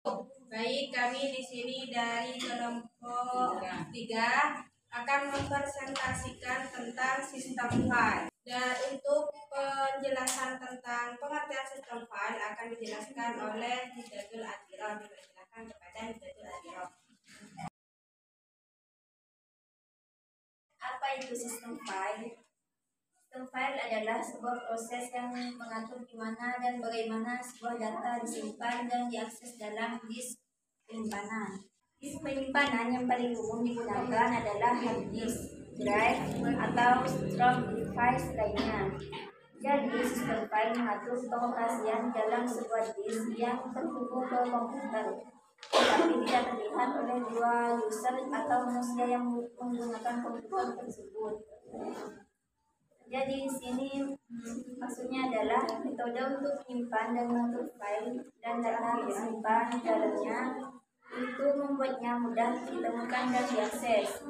Baik, kami di sini dari kelompok 3 akan mempresentasikan tentang sistem file. Dan untuk penjelasan tentang pengertian sistem file akan dijelaskan oleh Hidayatul Athiroh. Dipersilakan kepada Hidayatul Athiroh. Apa itu sistem file? Sistem file adalah sebuah proses yang mengatur di mana dan bagaimana sebuah data disimpan dan diakses dalam disk penyimpanan. Disk penyimpanan yang paling umum digunakan adalah hard disk, drive, atau strong device lainnya. Jadi, sistem file mengatur pengoperasian dalam sebuah disk yang terhubung ke komputer, tetapi tidak terlihat oleh dua user atau manusia yang menggunakan komputer tersebut. Jadi di sini maksudnya adalah metode untuk menyimpan dan mengatur file dan data disimpan di dalamnya itu membuatnya mudah ditemukan dan diakses.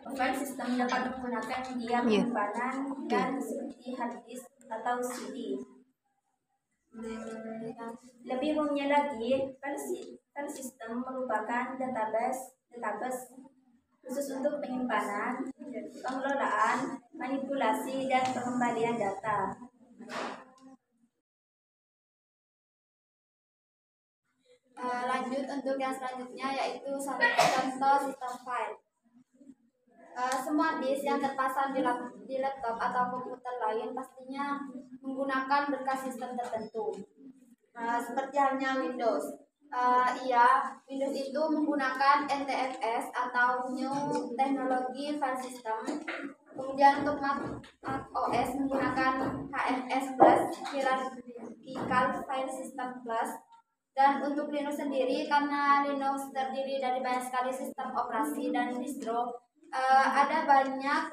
File sistem dapat menggunakan media penyimpanan dan seperti hard disk atau CD. Lebih umumnya lagi, file sistem merupakan database khusus untuk penyimpanan, pengelolaan, manipulasi, dan pengembalian data. Lanjut untuk yang selanjutnya yaitu contoh sistem file. Semua disk yang terpasang di laptop atau komputer lain pastinya menggunakan berkas sistem tertentu. Seperti halnya Windows. Windows itu menggunakan NTFS atau New Technology File System. Kemudian untuk Mac OS menggunakan HFS Plus, Hierarchical File System Plus. Dan untuk Linux sendiri, karena Linux terdiri dari banyak sekali sistem operasi dan distro, ada banyak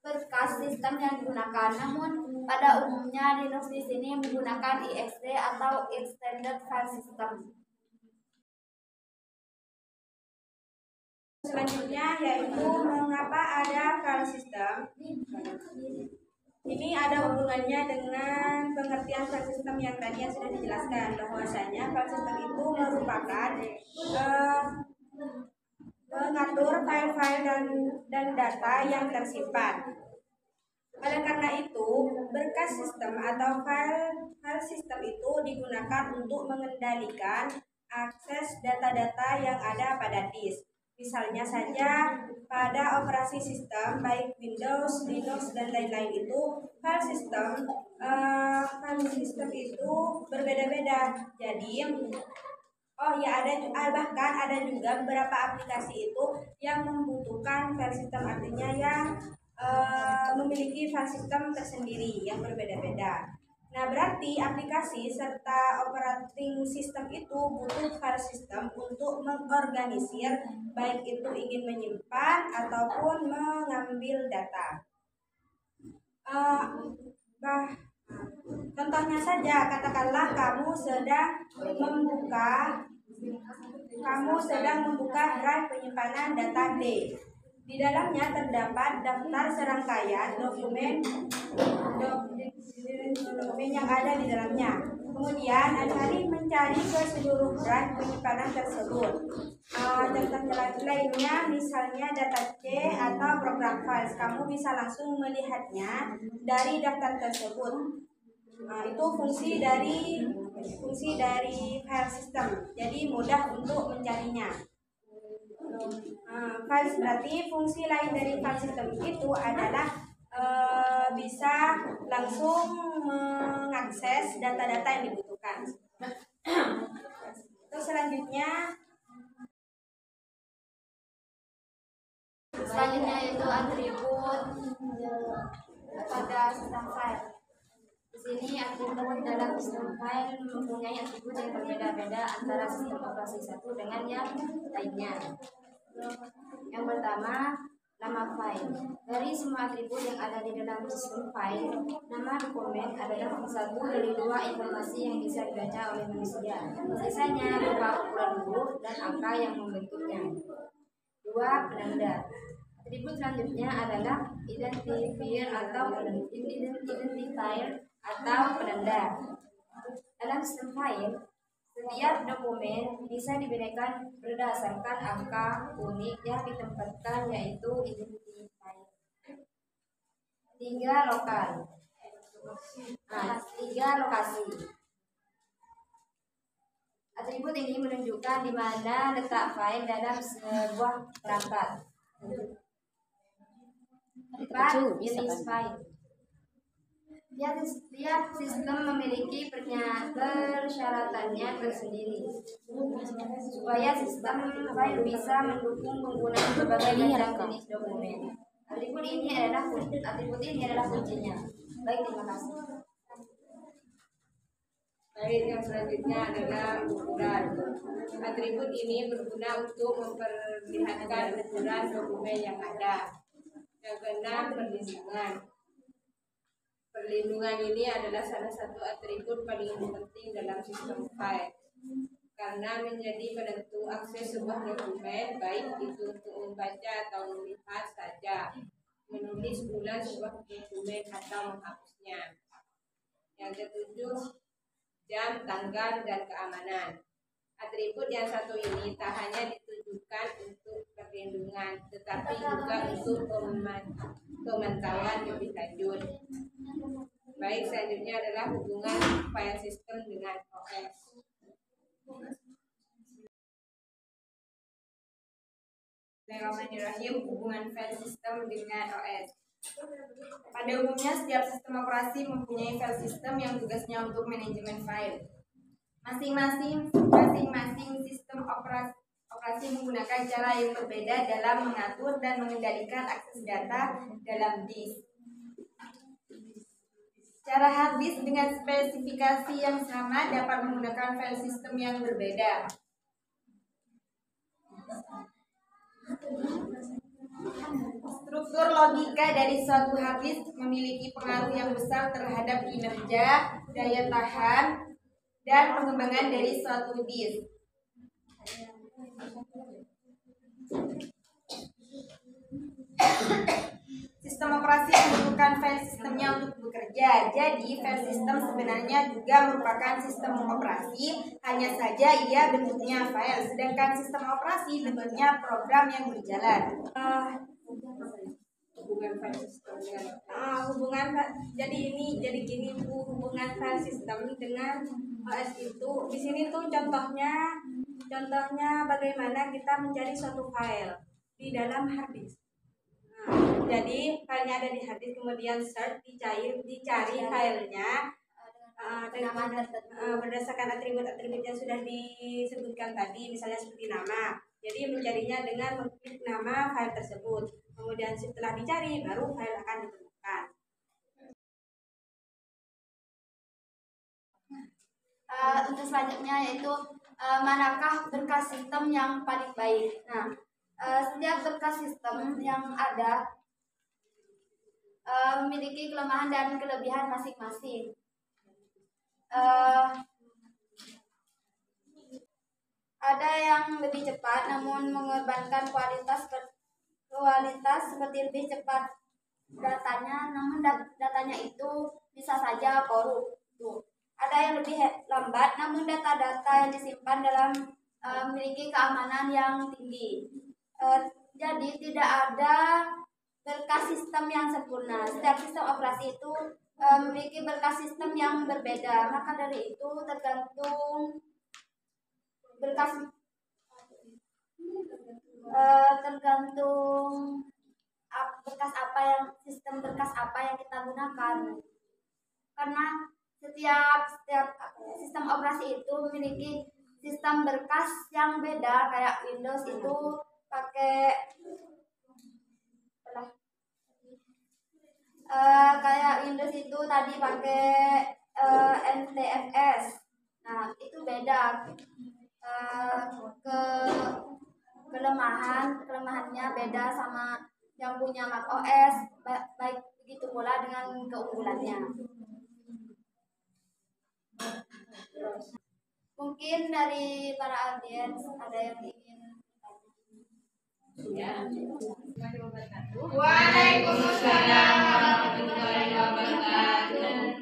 berkas sistem yang digunakan. Namun pada umumnya Linux di sini menggunakan EXT atau Extended File System. Selanjutnya yaitu mengapa ada file system. Ini ada hubungannya dengan pengertian file system yang tadi yang sudah dijelaskan, bahwasanya file system itu merupakan mengatur file-file dan data yang tersimpan. Oleh karena itu, berkas sistem atau file system itu digunakan untuk mengendalikan akses data-data yang ada pada disk. Misalnya saja pada operasi sistem baik Windows, Linux, dan lain-lain itu file system itu berbeda-beda. Jadi bahkan ada juga beberapa aplikasi itu yang membutuhkan file system, artinya yang memiliki file system tersendiri yang berbeda-beda. Nah, berarti aplikasi serta operating system itu butuh file system untuk mengorganisir baik itu ingin menyimpan ataupun mengambil data. Contohnya saja, katakanlah kamu sedang membuka drive penyimpanan data D. Di dalamnya terdapat daftar serangkaian dokumen yang ada di dalamnya. Kemudian alih-alih mencari ke seluruh drive penyimpanan tersebut, daftar lainnya misalnya data C atau program files, kamu bisa langsung melihatnya dari daftar tersebut. Itu fungsi dari file system, jadi mudah untuk mencarinya. File berarti fungsi lain dari file system itu adalah bisa langsung mengakses data-data yang dibutuhkan. Terus selanjutnya yaitu atribut pada sistem file. Di sini atribut dalam sistem file mempunyai atribut yang berbeda-beda antara sistem operasi satu dengan yang lainnya. Yang pertama, nama file. Dari semua atribut yang ada di dalam sistem file, nama dokumen adalah satu dari dua informasi yang bisa dibaca oleh manusia. Sisanya berupa ukuran huruf dan angka yang membentuknya. 2. Penanda. Atribut selanjutnya adalah identifier atau penanda. Dalam sistem file, Setiap dokumen bisa dibedakan berdasarkan angka unik yang ditempatkan, yaitu identifier. 3 lokal. Nah, 3 lokasi. Atribut ini menunjukkan di mana letak file dalam sebuah perangkat. 4 jenis file. Tiap sistem memiliki persyaratannya tersendiri supaya sistem file bisa mendukung penggunaan berbagai macam jenis dokumen. Atribut ini adalah kuncinya. Baik, terima kasih. Baik, yang selanjutnya adalah ukuran. Atribut ini berguna untuk memperlihatkan ukuran dokumen yang ada. Yang keenam, perlindungan. Perlindungan ini adalah salah satu atribut paling penting dalam sistem file karena menjadi penentu akses sebuah dokumen, baik itu untuk membaca atau melihat saja, menulis ulang sebuah dokumen atau menghapusnya. Yang ketujuh, jam, tanggal, dan keamanan. Atribut yang satu ini tak hanya ditujukan untuk perlindungan, tetapi juga untuk pemantauan lebih lanjut. Baik, selanjutnya adalah hubungan file system dengan OS. Bismillahirrahmanirrahim. Hubungan file system dengan OS. Pada umumnya, setiap sistem operasi mempunyai file system yang tugasnya untuk manajemen file. Masing-masing sistem operasi menggunakan cara yang berbeda dalam mengatur dan mengendalikan akses data dalam disk. Cara hard disk dengan spesifikasi yang sama dapat menggunakan file system yang berbeda. Struktur logika dari suatu hard disk memiliki pengaruh yang besar terhadap kinerja, daya tahan, dan pengembangan dari suatu disk. Sistem operasi membutuhkan file sistemnya untuk bekerja. Jadi, file system sebenarnya juga merupakan sistem operasi, hanya saja ia bentuknya file, sedangkan sistem operasi bentuknya program yang berjalan. Jadi gini Bu, hubungan file system dengan OS itu di sini tuh contohnya bagaimana kita mencari suatu file di dalam hard disk. Jadi filenya ada di hard disk, kemudian search, dicari filenya berdasarkan atribut-atribut yang sudah disebutkan tadi, misalnya seperti nama. Jadi mencarinya dengan mengklik nama file tersebut. Kemudian setelah dicari, baru file akan ditemukan. Untuk selanjutnya yaitu manakah berkas sistem yang paling baik. Nah, setiap berkas sistem yang ada memiliki kelemahan dan kelebihan masing-masing. Ada yang lebih cepat namun mengorbankan kualitas seperti lebih cepat datanya, namun datanya itu bisa saja korup. Ada yang lebih lambat namun data-data yang disimpan dalam memiliki keamanan yang tinggi. Jadi tidak ada berkas sistem yang sempurna. Setiap sistem operasi itu memiliki berkas sistem yang berbeda. Maka dari itu tergantung berkas sistem berkas apa yang kita gunakan. Karena setiap sistem operasi itu memiliki sistem berkas yang beda. Kayak Windows itu pakai NTFS. Nah, itu beda. Kelemahannya beda sama yang punya Mac OS, baik begitu pula dengan keunggulannya. Mungkin dari para audiens ada yang ingin Ya. Waalaikumsalam warahmatullahi wabarakatuh.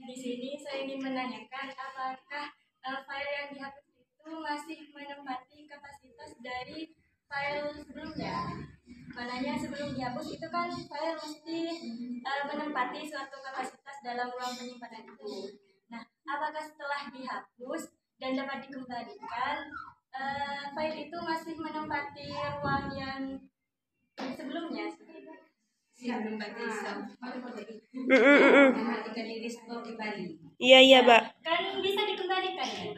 Di sini saya ingin menanyakan apakah file yang dihapus itu masih menempati kapasitas dari file sebelumnya. Mananya sebelum dihapus itu kan file mesti menempati suatu kapasitas dalam ruang penyimpanan itu. Nah, apakah setelah dihapus dan dapat dikembalikan, file itu masih menempati ruang yang sebelumnya? Ketika di restore kembali. Iya, Mbak. Kan bisa dikembalikan ya?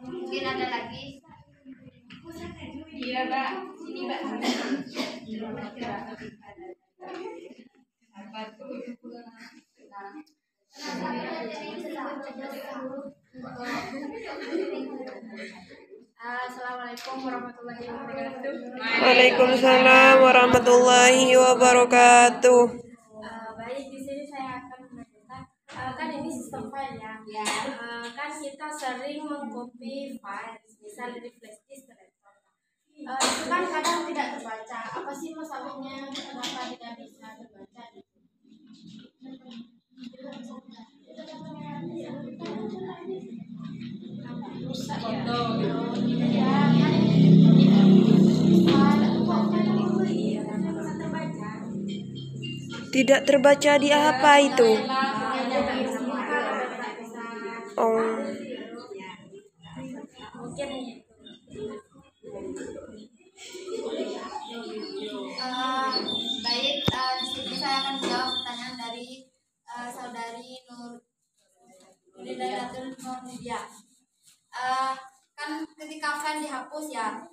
Mungkin ada lagi. Iya, Mbak. Ini, Mbak. Apa tuh? Assalamualaikum warahmatullahi wabarakatuh. Waalaikumsalam warahmatullahi wabarakatuh. Baik, di sini saya akan menanyakan, kan ini sistem file ya. Kan kita sering mengcopy file, misal dari flash disk ke laptop. Itu kan kadang tidak terbaca. Apa sih masalahnya? Kenapa tidak bisa terbaca? Rusak foto. Ya, kan Tidak terbaca di apa itu? Oh. Baik, di sini saya akan menjawab pertanyaan dari saudari Nuridatul Nurnidia. Kan ketika file dihapus ya,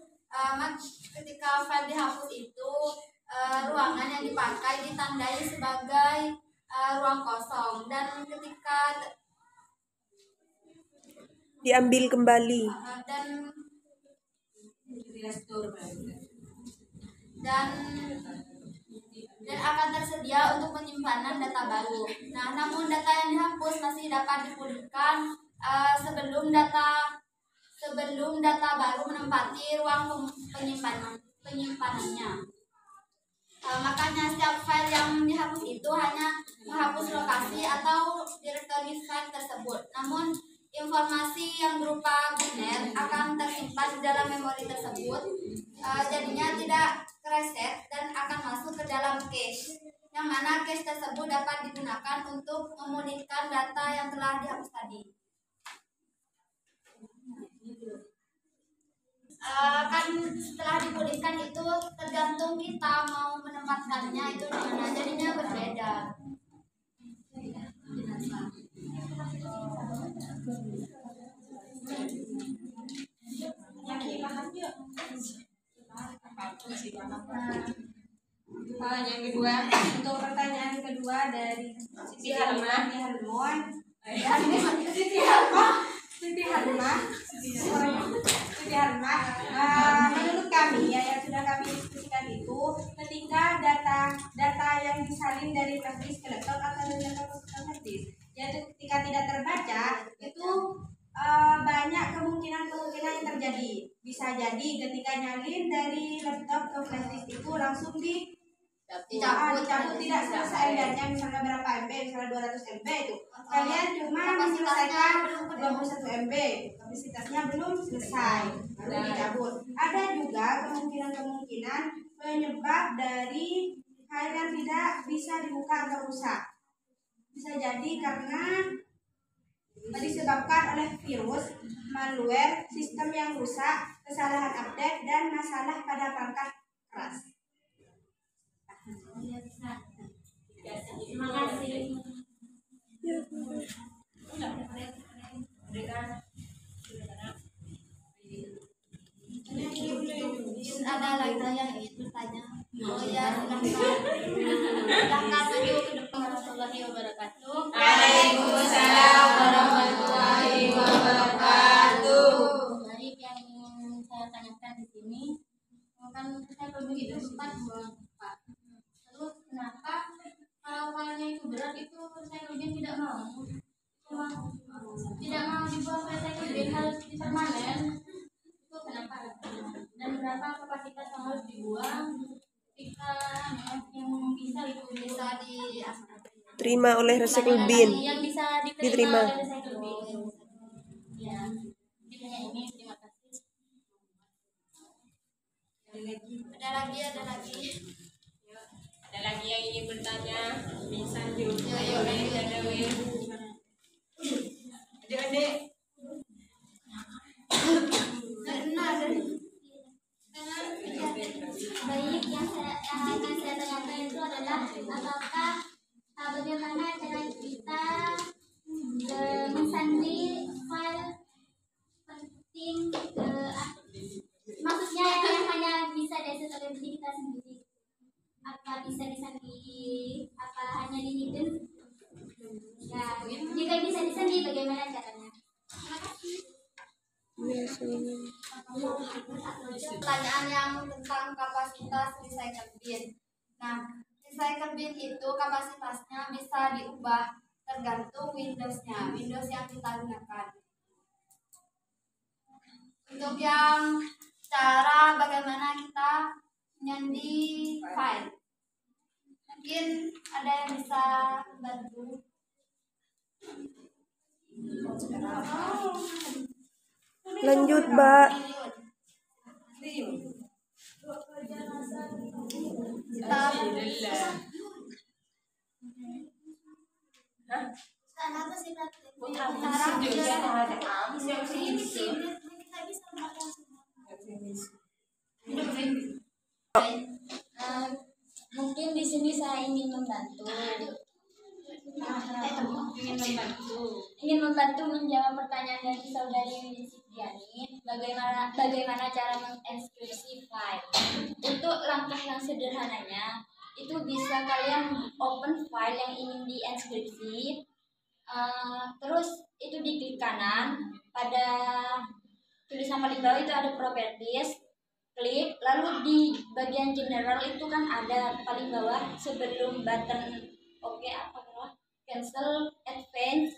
ketika file dihapus itu ruangan yang dipakai ditandai sebagai ruang kosong, dan ketika Diambil kembali. dan akan tersedia untuk penyimpanan data baru. Nah, namun data yang dihapus masih dapat dipulihkan sebelum data baru menempati ruang penyimpanannya. Makanya setiap file yang dihapus itu hanya menghapus lokasi atau direktori file tersebut. Namun informasi yang berupa biner akan tersimpan di dalam memori tersebut, jadinya tidak kereset dan akan masuk ke dalam cache, yang mana cache tersebut dapat digunakan untuk memulihkan data yang telah dihapus tadi. Kan setelah dipulihkan itu tergantung kita mau menempatkannya itu di mana, jadinya berbeda. Yang kedua, untuk pertanyaan kedua dari Siti Harma, menurut kami ya, yang sudah kami diskusikan itu, ketika data yang disalin dari flash disk ke laptop atau dari laptop ke flash disk, yaitu ketika tidak terbaca itu banyak kemungkinan yang terjadi. Bisa jadi ketika nyalin dari laptop ke flash disk itu langsung dicabut tidak selesai MB-nya, misalnya berapa MB, misalnya 200 MB itu kalian cuma menyelesaikan 21 MB, kapasitasnya belum selesai baru dicabut. Ada juga kemungkinan penyebab dari hal yang tidak bisa dibuka atau rusak. Bisa jadi karena disebabkan oleh virus, malware, sistem yang rusak, kesalahan update, dan masalah pada perangkat keras. Terima kasih. Ada lagi yang ingin bertanya? Oh ya, silahkan maju ke depan. Warahmatullahi wabarakatuh. Waalaikumsalam warahmatullahi wabarakatuh. Baik, yang saya tanyakan di sini, kan saya begitu sempat buang Pak. Lalu kenapa kalau filenya itu berat itu recycle tidak mau? Tidak mau dibuang ke recycle bin, harus permanen. Itu kenapa? Dan berapa kapasitas yang harus dibuang ketika yang bisa itu Bisa Terima oleh recycle bin. yang bisa Diterima. oleh recycle Ada lagi. Yuk, ada lagi yang ingin bertanya? Bisa yuk. Yuk, lanjut. Adik-adik. Baik, yang akan saya tanyakan itu adalah apakah bagaimana cara kita mensandi file penting, maksudnya yang hanya bisa diakses oleh diri kita sendiri, apa bisa disandi, apa hanya di hidden? Ya, jika bisa disandi bagaimana caranya? Terima kasih. Pertanyaan yang tentang kapasitas recycle bin. Nah, recycle bin itu kapasitasnya bisa diubah tergantung Windows-nya, Windows yang kita gunakan. Untuk yang cara bagaimana kita nyandi file, mungkin ada yang bisa bantu. Lanjut, Mbak. Kenapa sih praktek? Mungkin di sini saya ingin membantu. Ingin membantu menjawab pertanyaan dari saudari Yuni Sidiani, bagaimana cara menginskripsi file. Untuk langkah yang sederhananya, itu bisa kalian open file yang ingin diinskripsi, terus itu diklik kanan, pada tulisan paling bawah itu ada properties, klik, lalu di bagian general itu kan ada paling bawah sebelum button oke cancel advance.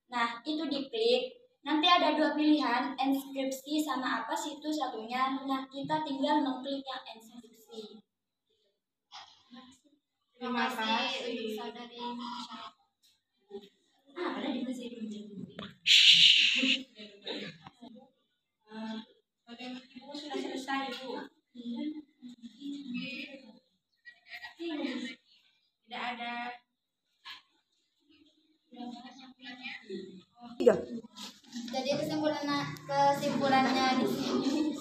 Nah, itu diklik. Nanti ada dua pilihan, inskripsi sama apa sih itu satunya. Nah, kita tinggal mengklik yang inskripsi. Terima kasih untuk saudari. Ada di bahasa Indonesia. Ibu sudah selesai, Bu. Tidak ada. Jadi kesimpulannya di sini,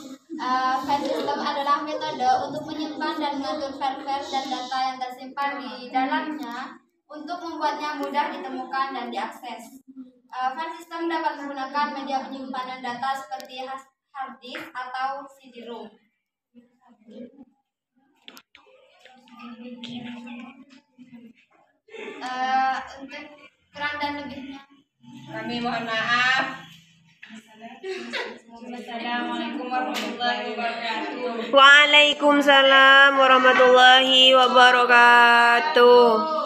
file system adalah metode untuk menyimpan dan mengatur file-file dan data yang tersimpan di dalamnya untuk membuatnya mudah ditemukan dan diakses. File system dapat menggunakan media penyimpanan data seperti hard disk atau CD-ROM. Untuk kurang dan lebihnya Kami mohon maaf. Assalamualaikum warahmatullahi wabarakatuh. Waalaikumsalam warahmatullahi wabarakatuh.